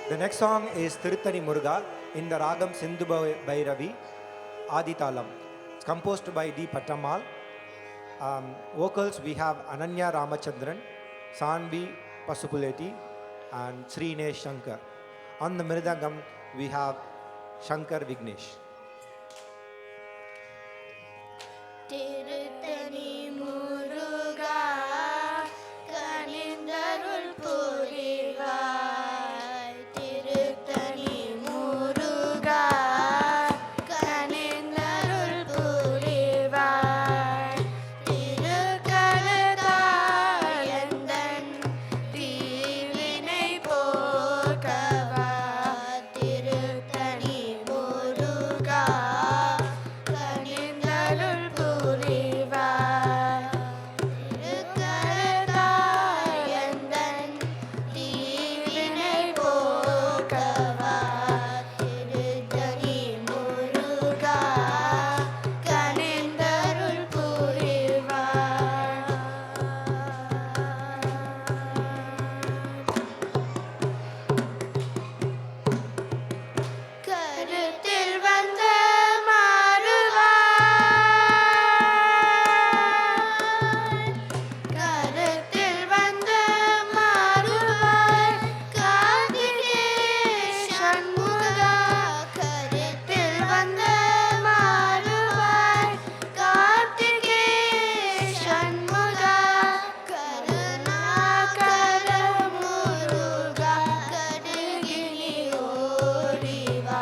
The next song is Tirutani Muruga in the Ragam Sindhu Bhairavi Aditalam. It's composed by D. Pattamal. Vocals we have Ananya Ramachandran, Sanvi Pasupuleti and Srinesh Shankar. On the Mridangam we have Shankar Vignesh. Tirutani Muruga Kanindarul Purivai Tirutani Muruga Kanindarul Purivai Tirukalathayandan Tivinai Pokava Tirutani Muruga Kanindarul கருத்தில் வந்த மாறுவாய் கருத்தில் வந்த மாறுவாய் கார்த்திகே சண்முகா கருத்தில் வந்த மாறுவாய் கார்த்திகே சண்முகா கருணாகர முருகா கடுகினி ஓடிவா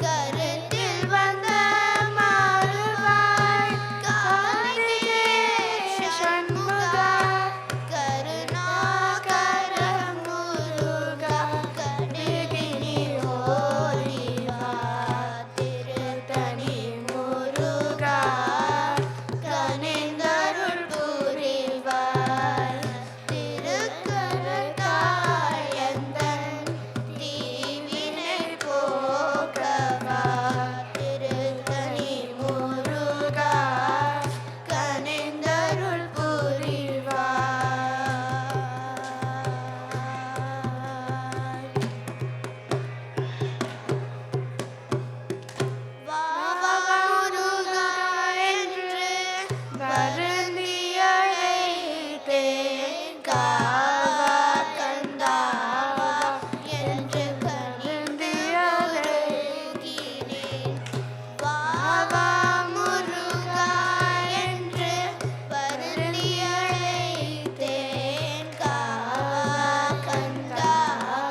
கருத்தில் வந்த மாறுவாய் கார்த்திகே சண்முகா கருணாகர முருகா கடுகினி ஓடிவா திருத்தணி முருகா கனிந்தருள் புரிவாய் திருக்கரத்தாயந்தன் தீவினை போக்கவா திருத்தணி முருகா கனிந்தருள் புரிவாய் வா முருகா என்று வருந்தி அழைத்தேன் காவா கந்தாவா என்று வருந்தி அழைக்கிறேன் வா முருகா என்று வருந்தி அழைத்தேன் காவா கந்தாவா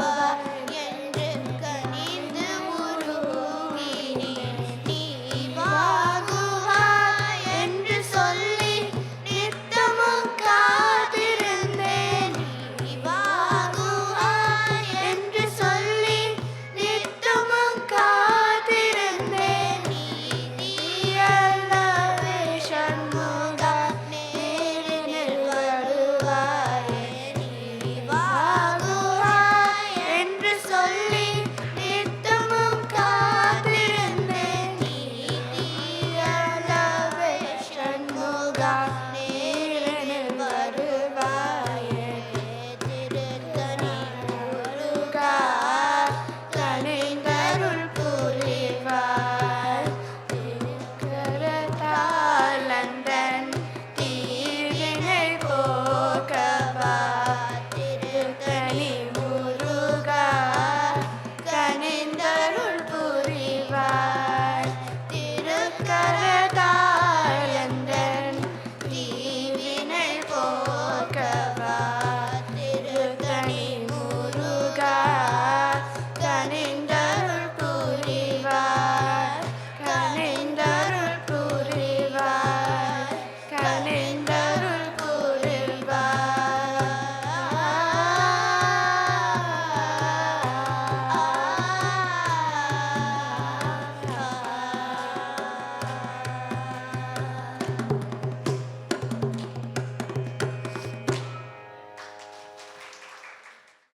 என்று கனிந்து உருகினேன் நீ வாகுவா என்று சொல்லி நித்தமும் காத்திருந்தேன் நீ வாகுவா என்று சொல்லி நித்தமும் காத்திருந்தேன் நீ அல்லவே சண்முகா நேரினில் வருவாயே நீ வாகுவா என்று சொல்லி நித்தமும் காத்திருந்தேன் நீ அல்லவே சண்முகா நேரினில் வருவாயே திருத்தணி முருகா கனிந்தருள் புரிவாய் திருக்கரத்தாலந்தன் தீவினை போக்கவா